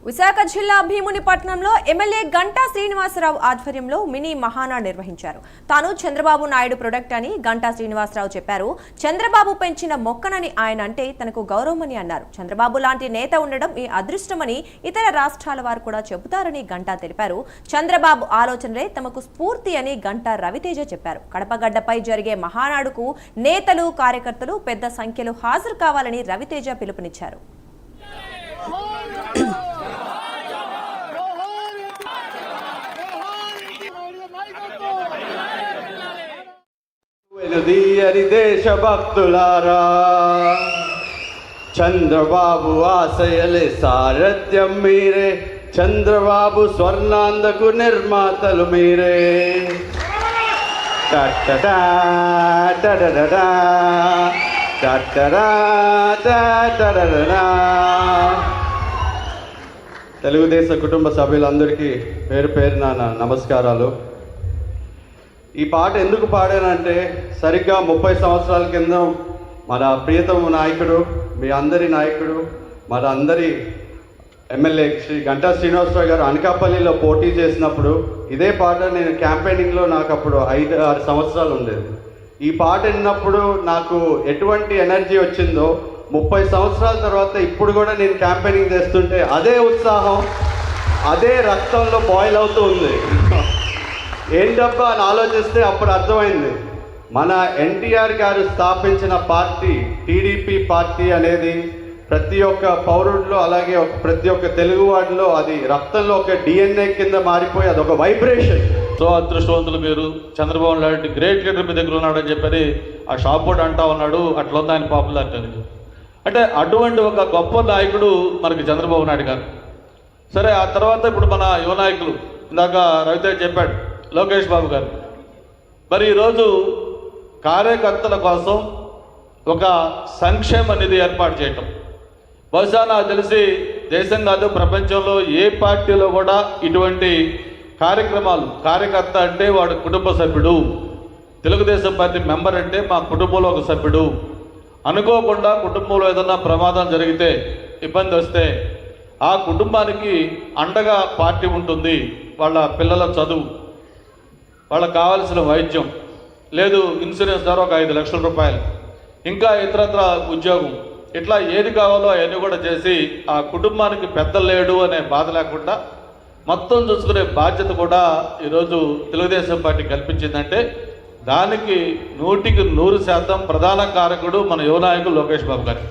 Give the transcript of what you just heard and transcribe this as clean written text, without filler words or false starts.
విశాఖ జిల్లా భీమునిపట్నంలో ఎమ్మెల్యే గంటా శ్రీనివాసరావు ఆధ్వర్యంలో మినీ మహానాడు నిర్వహించారు. తాను చంద్రబాబు నాయుడు ప్రొడక్ట్ అని గంటా శ్రీనివాసరావు చెప్పారు. చంద్రబాబు పెంచిన మొక్కనని ఆయన అంటే తనకు గౌరవమని అన్నారు. చంద్రబాబు లాంటి నేత ఉండడం ఈ అదృష్టమని ఇతర రాష్ట్రాల వారు కూడా చెబుతారని గంటా తెలిపారు. చంద్రబాబు ఆలోచనలే తమకు స్ఫూర్తి అని గంటా రవితేజ చెప్పారు. కడపగడ్డపై జరిగే మహానాడుకు నేతలు, కార్యకర్తలు పెద్ద సంఖ్యలో హాజరు కావాలని రవితేజ పిలుపునిచ్చారు. దేశభక్తులారా, చంద్రబాబు ఆశయలే సారథ్యం మీరే, చంద్రబాబు స్వర్ణాంధకు నిర్మాతలు మీరే. తెలుగుదేశం కుటుంబ సభ్యులందరికీ పేరు పేరున నమస్కారాలు. ఈ పాట ఎందుకు పాడానంటే, సరిగ్గా 30 సంవత్సరాల కింద మన ప్రియతమ నాయకుడు, మీ అందరి నాయకుడు, మన అందరి ఎమ్మెల్యే శ్రీ గంటా శ్రీనివాసరావు గారు అనకాపల్లిలో పోటీ చేసినప్పుడు ఇదే పాట నేను క్యాంపెయినింగ్లో నాకు అప్పుడు 5-6 సంవత్సరాలు ఉండేది. ఈ పాట విన్నప్పుడు నాకు ఎటువంటి ఎనర్జీ వచ్చిందో 30 సంవత్సరాల తర్వాత ఇప్పుడు కూడా నేను క్యాంపెయినింగ్ చేస్తుంటే అదే ఉత్సాహం, అదే రక్తంలో బాయిల్ అవుతూ ఉంది. ఏంటబ్బా అని ఆలోచిస్తే అప్పుడు అర్థమైంది, మన ఎన్టీఆర్ గారు స్థాపించిన పార్టీ టీడీపీ పార్టీ అనేది ప్రతి ఒక్క పౌరుడిలో, అలాగే ప్రతి ఒక్క తెలుగువాడిలో అది రక్తంలో ఒక డిఎన్ఏ కింద మారిపోయి అదొక వైబ్రేషన్. సో అదృష్టవంతులు మీరు, చంద్రబాబు లాంటి గ్రేట్ లీడర్ మీ దగ్గర ఉన్నాడని చెప్పని ఆ షాప్ బోర్డు అంటా ఉన్నాడు. అట్లా ఉంది ఆయన పాపులారిటీ. అంటే అటువంటి ఒక గొప్ప నాయకుడు మనకి చంద్రబాబు నాయుడు గారు. సరే, ఆ తర్వాత ఇప్పుడు మన యువ నాయకులు, ఇందాక రవితేజ చెప్పాడు, లోకేష్ బాబు గారు. మరి ఈరోజు కార్యకర్తల కోసం ఒక సంక్షేమ నిధి ఏర్పాటు చేయటం, బహుశా నాకు తెలిసి దేశం కాదు ప్రపంచంలో ఏ పార్టీలో కూడా ఇటువంటి కార్యక్రమాలు, కార్యకర్త అంటే వాడు కుటుంబ సభ్యుడు, తెలుగుదేశం పార్టీ మెంబర్ అంటే మా కుటుంబంలో ఒక సభ్యుడు, అనుకోకుండా కుటుంబంలో ఏదన్నా ప్రమాదం జరిగితే, ఇబ్బంది వస్తే ఆ కుటుంబానికి అండగా పార్టీ ఉంటుంది. వాళ్ళ పిల్లల చదువు, వాళ్ళకు కావాల్సిన వైద్యం, లేదు ఇన్సూరెన్స్ ద్వారా ఒక 5 లక్షల రూపాయలు, ఇంకా ఇతరత్ర ఉద్యోగం, ఇట్లా ఏది కావాలో అవన్నీ కూడా చేసి ఆ కుటుంబానికి పెద్ద లేడు అనే బాధ లేకుండా మొత్తం చూసుకునే బాధ్యత కూడా ఈరోజు తెలుగుదేశం పార్టీ కల్పించిందంటే దానికి 100% ప్రధాన కారకుడు మన యువ నాయకుడు లోకేష్ బాబు గారు.